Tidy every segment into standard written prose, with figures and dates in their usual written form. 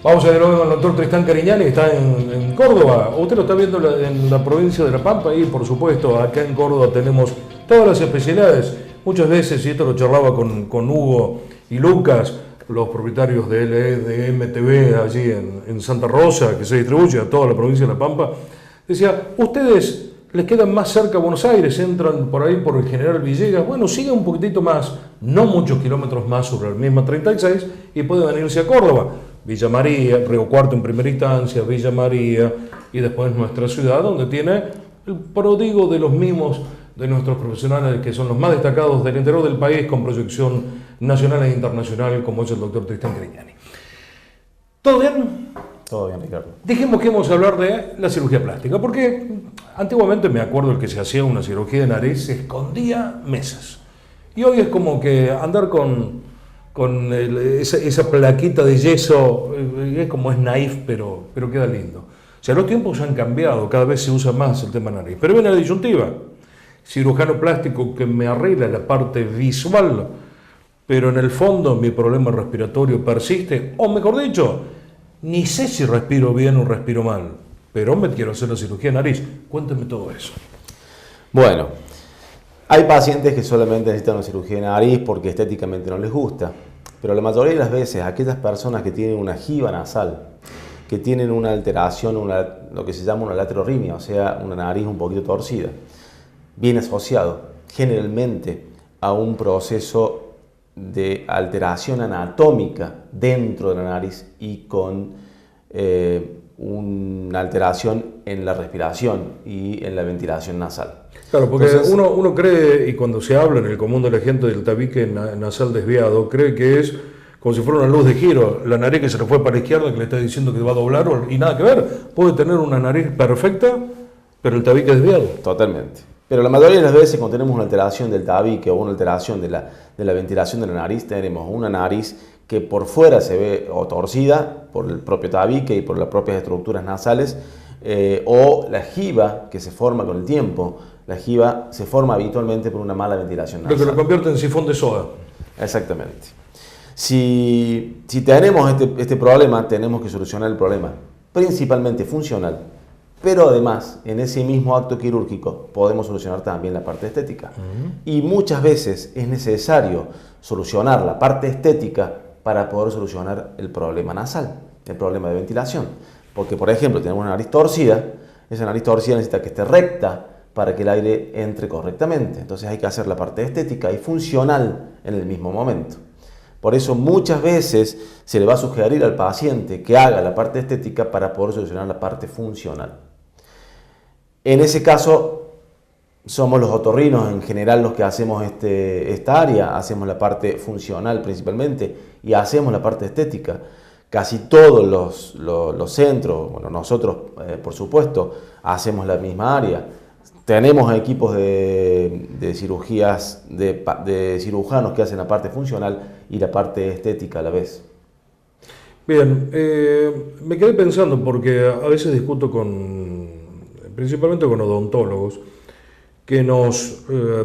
Vamos a ver con el doctor Tristán Cariñani, está en Córdoba. Usted lo está viendo en la provincia de La Pampa y, por supuesto, acá en Córdoba tenemos todas las especialidades. Muchas veces, y esto lo charlaba con Hugo y Lucas, los propietarios de LEDM-TV allí en Santa Rosa, que se distribuye a toda la provincia de La Pampa, decía, ustedes les quedan más cerca a Buenos Aires, entran por ahí por el General Villegas, bueno, sigan un poquitito más, no muchos kilómetros más sobre la misma 36 y pueden venirse a Córdoba. Villa María, Río Cuarto en primera instancia, Villa María y después nuestra ciudad, donde tiene el prodigo de los mimos de nuestros profesionales que son los más destacados del interior del país con proyección nacional e internacional, como es el doctor Tristán Cariñani. ¿Todo bien? Todo bien, Ricardo. Dijimos que íbamos a hablar de la cirugía plástica, porque antiguamente me acuerdo el que se hacía una cirugía de nariz se escondía meses. Y hoy es como que andar con esa plaquita de yeso, es como es naif, pero queda lindo. O sea, los tiempos han cambiado, cada vez se usa más el tema nariz. Pero viene la disyuntiva, cirujano plástico que me arregla la parte visual, pero en el fondo mi problema respiratorio persiste, o mejor dicho, ni sé si respiro bien o respiro mal, pero me quiero hacer la cirugía de nariz. Cuéntame todo eso. Bueno, hay pacientes que solamente necesitan una cirugía de nariz porque estéticamente no les gusta, pero la mayoría de las veces aquellas personas que tienen una jiba nasal, que tienen una alteración, lo que se llama una laterorrimia, o sea, una nariz un poquito torcida, viene asociado generalmente a un proceso de alteración anatómica dentro de la nariz y con una alteración en la respiración y en la ventilación nasal. Claro, porque entonces, uno cree, y cuando se habla en el común de la gente del tabique nasal desviado, cree que es como si fuera una luz de giro, la nariz que se le fue para la izquierda, que le está diciendo que va a doblar, y nada que ver. Puede tener una nariz perfecta, pero el tabique desviado. Totalmente. Pero la mayoría de las veces cuando tenemos una alteración del tabique o una alteración de la ventilación de la nariz, tenemos una nariz que por fuera se ve o torcida por el propio tabique y por las propias estructuras nasales, o la jiba que se forma con el tiempo. La jiba se forma habitualmente por una mala ventilación nasal. Lo que lo convierte en sifón de soda. Exactamente. Si tenemos este problema, tenemos que solucionar el problema, principalmente funcional, pero además, en ese mismo acto quirúrgico, podemos solucionar también la parte estética. Y muchas veces es necesario solucionar la parte estética para poder solucionar el problema nasal, el problema de ventilación. Porque, por ejemplo, tenemos una nariz torcida, esa nariz torcida necesita que esté recta para que el aire entre correctamente. Entonces hay que hacer la parte estética y funcional en el mismo momento. Por eso muchas veces se le va a sugerir al paciente que haga la parte estética para poder solucionar la parte funcional. En ese caso, somos los otorrinos en general los que hacemos esta área, hacemos la parte funcional principalmente y hacemos la parte estética. Casi todos los centros, bueno, nosotros por supuesto, hacemos la misma área. Tenemos equipos de cirugías, de cirujanos que hacen la parte funcional y la parte estética a la vez. Bien, me quedé pensando porque a veces discuto principalmente con odontólogos que nos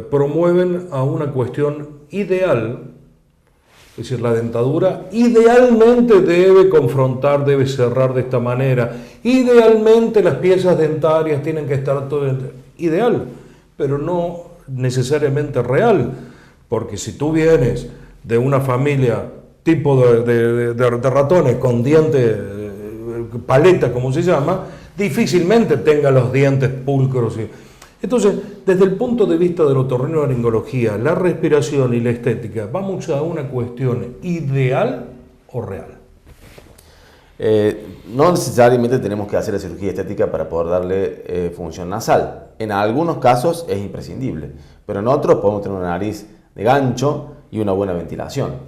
promueven a una cuestión ideal, es decir, la dentadura idealmente debe confrontar, debe cerrar de esta manera, idealmente las piezas dentarias tienen que estar todo ideal, pero no necesariamente real, porque si tú vienes de una familia tipo de ratones con dientes, paleta como se llama, difícilmente tenga los dientes pulcros. Entonces, desde el punto de vista de la otorrinolaringología, la respiración y la estética, vamos a una cuestión ideal o real. No necesariamente tenemos que hacer la cirugía estética para poder darle función nasal. En algunos casos es imprescindible, pero en otros podemos tener una nariz de gancho y una buena ventilación.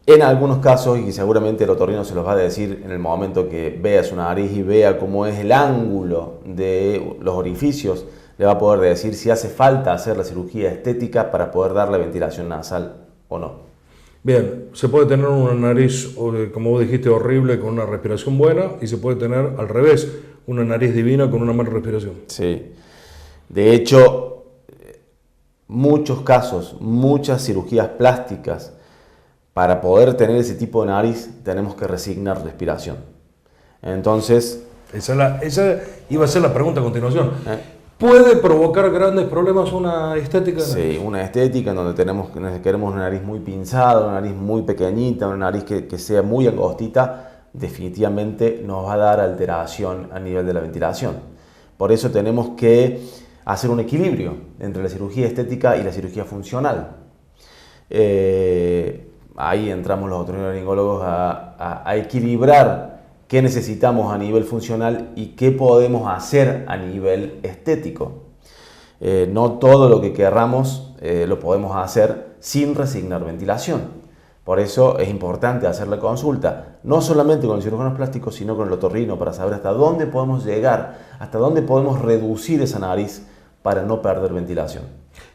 En algunos casos, y seguramente el otorrino se los va a decir en el momento que vea su nariz y vea cómo es el ángulo de los orificios, le va a poder decir si hace falta hacer la cirugía estética para poder darle ventilación nasal o no. Bien, se puede tener una nariz, como vos dijiste, horrible con una respiración buena y se puede tener al revés, una nariz divina con una mala respiración. Sí. De hecho, muchos casos, muchas cirugías plásticas, para poder tener ese tipo de nariz tenemos que resignar respiración. Entonces... Esa iba a ser la pregunta a continuación. ¿Puede provocar grandes problemas una estética? Sí, una estética en donde queremos una nariz muy pinzada, una nariz muy pequeñita, una nariz que sea muy angostita, definitivamente nos va a dar alteración a nivel de la ventilación. Por eso tenemos que hacer un equilibrio entre la cirugía estética y la cirugía funcional. Ahí entramos los otorrinolaringólogos a equilibrar qué necesitamos a nivel funcional y qué podemos hacer a nivel estético. No todo lo que querramos lo podemos hacer sin resignar ventilación. Por eso es importante hacer la consulta, no solamente con el cirujano plástico, sino con el otorrino, para saber hasta dónde podemos llegar, hasta dónde podemos reducir esa nariz para no perder ventilación.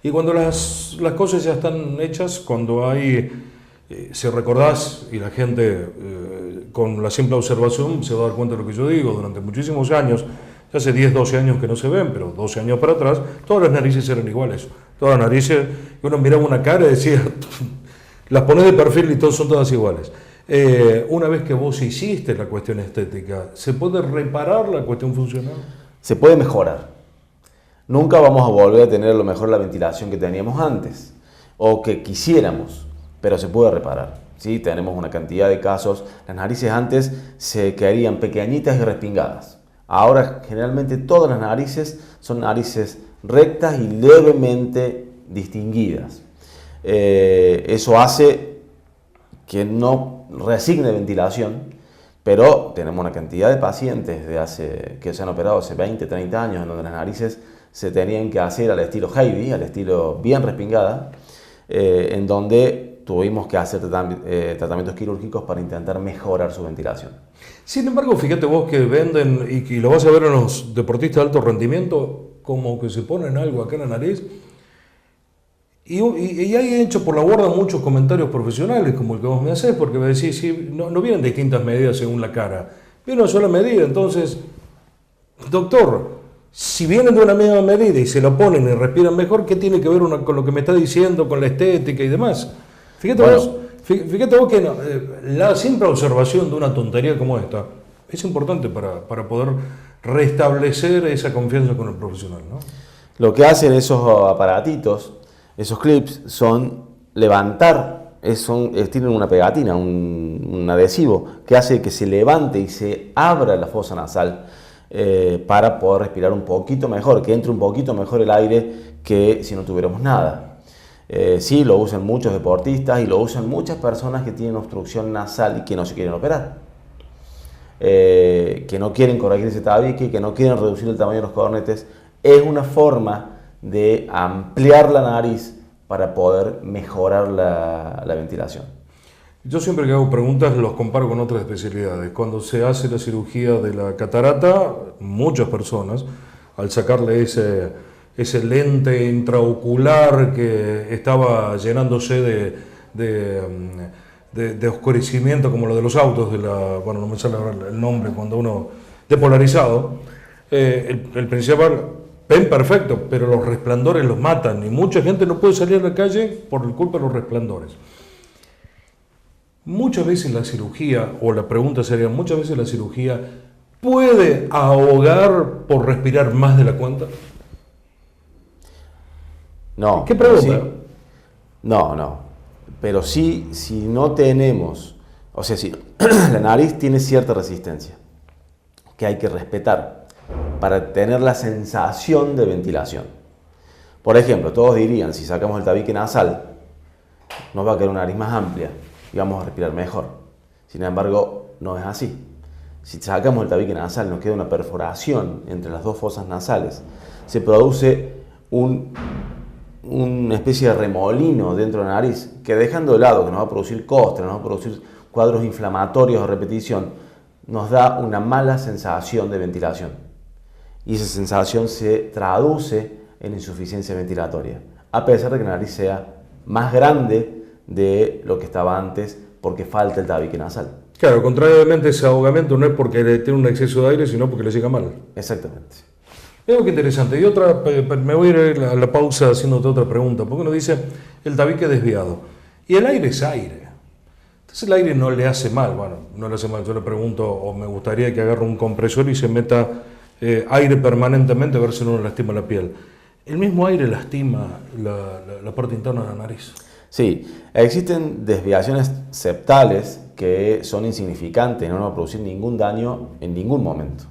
Y cuando las cosas ya están hechas, cuando hay... si recordás, y la gente con la simple observación se va a dar cuenta de lo que yo digo, durante muchísimos años, ya hace 10, 12 años que no se ven, pero 12 años para atrás, todas las narices eran iguales. Todas las narices, uno miraba una cara y decía, las pones de perfil y son todas iguales. Una vez que vos hiciste la cuestión estética, ¿se puede reparar la cuestión funcional? Se puede mejorar. Nunca vamos a volver a tener a lo mejor la ventilación que teníamos antes, o que quisiéramos, pero se puede reparar. ¿Sí? Tenemos una cantidad de casos. Las narices antes se quedarían pequeñitas y respingadas. Ahora generalmente todas las narices son narices rectas y levemente distinguidas. Eso hace que no resigne ventilación, pero tenemos una cantidad de pacientes que se han operado hace 20, 30 años en donde las narices se tenían que hacer al estilo Heidi, al estilo bien respingada, en donde tuvimos que hacer tratamientos quirúrgicos para intentar mejorar su ventilación. Sin embargo, fíjate vos que venden, y lo vas a ver en los deportistas de alto rendimiento, como que se ponen algo acá en la nariz, y hay hecho por la borda muchos comentarios profesionales, como el que vos me hacés, porque me decís, sí, no vienen distintas medidas según la cara, viene una sola medida. Entonces, doctor, si vienen de una misma medida y se lo ponen y respiran mejor, ¿qué tiene que ver con lo que me está diciendo, con la estética y demás? Fíjate vos que la simple observación de una tontería como esta es importante para poder restablecer esa confianza con el profesional, ¿no? Lo que hacen esos aparatitos, esos clips, son levantar, tienen una pegatina, un adhesivo, que hace que se levante y se abra la fosa nasal para poder respirar un poquito mejor, que entre un poquito mejor el aire que si no tuviéramos nada. Sí, lo usan muchos deportistas y lo usan muchas personas que tienen obstrucción nasal y que no se quieren operar. Que no quieren corregir ese tabique, que no quieren reducir el tamaño de los cornetes. Es una forma de ampliar la nariz para poder mejorar la ventilación. Yo siempre que hago preguntas los comparo con otras especialidades. Cuando se hace la cirugía de la catarata, muchas personas, al sacarle ese lente intraocular que estaba llenándose de oscurecimiento, como lo de los autos, bueno, no me sale ahora el nombre, cuando uno depolarizado, el principal, ven perfecto, pero los resplandores los matan y mucha gente no puede salir a la calle por culpa de los resplandores. Muchas veces la cirugía, o la pregunta sería, muchas veces la cirugía puede ahogar por respirar más de la cuenta. No. ¿Qué pregunta? Sí, no. Pero sí, si no tenemos, o sea, si la nariz tiene cierta resistencia que hay que respetar para tener la sensación de ventilación. Por ejemplo, todos dirían, si sacamos el tabique nasal, nos va a quedar una nariz más amplia y vamos a respirar mejor. Sin embargo, no es así. Si sacamos el tabique nasal, nos queda una perforación entre las dos fosas nasales. Se produce una especie de remolino dentro de la nariz que, dejando de lado que nos va a producir costra, nos va a producir cuadros inflamatorios a repetición, nos da una mala sensación de ventilación. Y esa sensación se traduce en insuficiencia ventilatoria, a pesar de que la nariz sea más grande de lo que estaba antes porque falta el tabique nasal. Claro, contrariamente ese ahogamiento no es porque tiene un exceso de aire, sino porque le llega mal. Exactamente. Veo que interesante. Y otra, me voy a ir a la pausa haciéndote otra pregunta, porque uno dice el tabique desviado. Y el aire es aire. Entonces el aire no le hace mal. Bueno, no le hace mal. Yo le pregunto, o me gustaría que agarre un compresor y se meta aire permanentemente a ver si no le lastima la piel. El mismo aire lastima la parte interna de la nariz. Sí, existen desviaciones septales que son insignificantes, no van a producir ningún daño en ningún momento.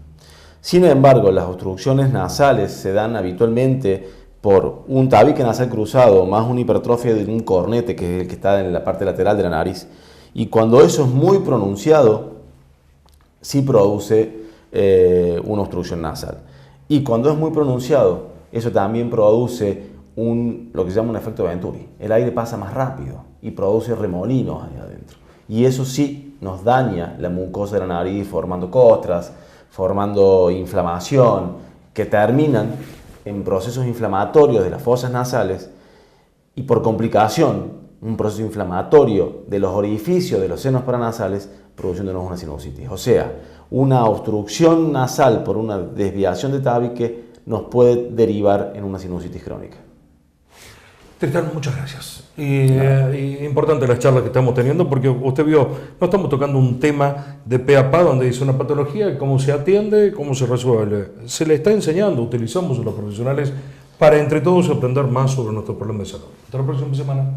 Sin embargo, las obstrucciones nasales se dan habitualmente por un tabique nasal cruzado más una hipertrofia de un cornete, que es el que está en la parte lateral de la nariz. Y cuando eso es muy pronunciado, sí produce una obstrucción nasal. Y cuando es muy pronunciado, eso también produce lo que se llama un efecto Venturi. El aire pasa más rápido y produce remolinos ahí adentro. Y eso sí nos daña la mucosa de la nariz, formando costras, formando inflamación, que terminan en procesos inflamatorios de las fosas nasales y por complicación, un proceso inflamatorio de los orificios de los senos paranasales, produciéndonos una sinusitis. O sea, una obstrucción nasal por una desviación de tabique nos puede derivar en una sinusitis crónica. Tristán, muchas gracias. Y importante las charlas que estamos teniendo, porque usted vio, no estamos tocando un tema de pe a pa, donde dice una patología, cómo se atiende, cómo se resuelve. Se le está enseñando, utilizamos a los profesionales para entre todos aprender más sobre nuestro problema de salud. Hasta la próxima semana.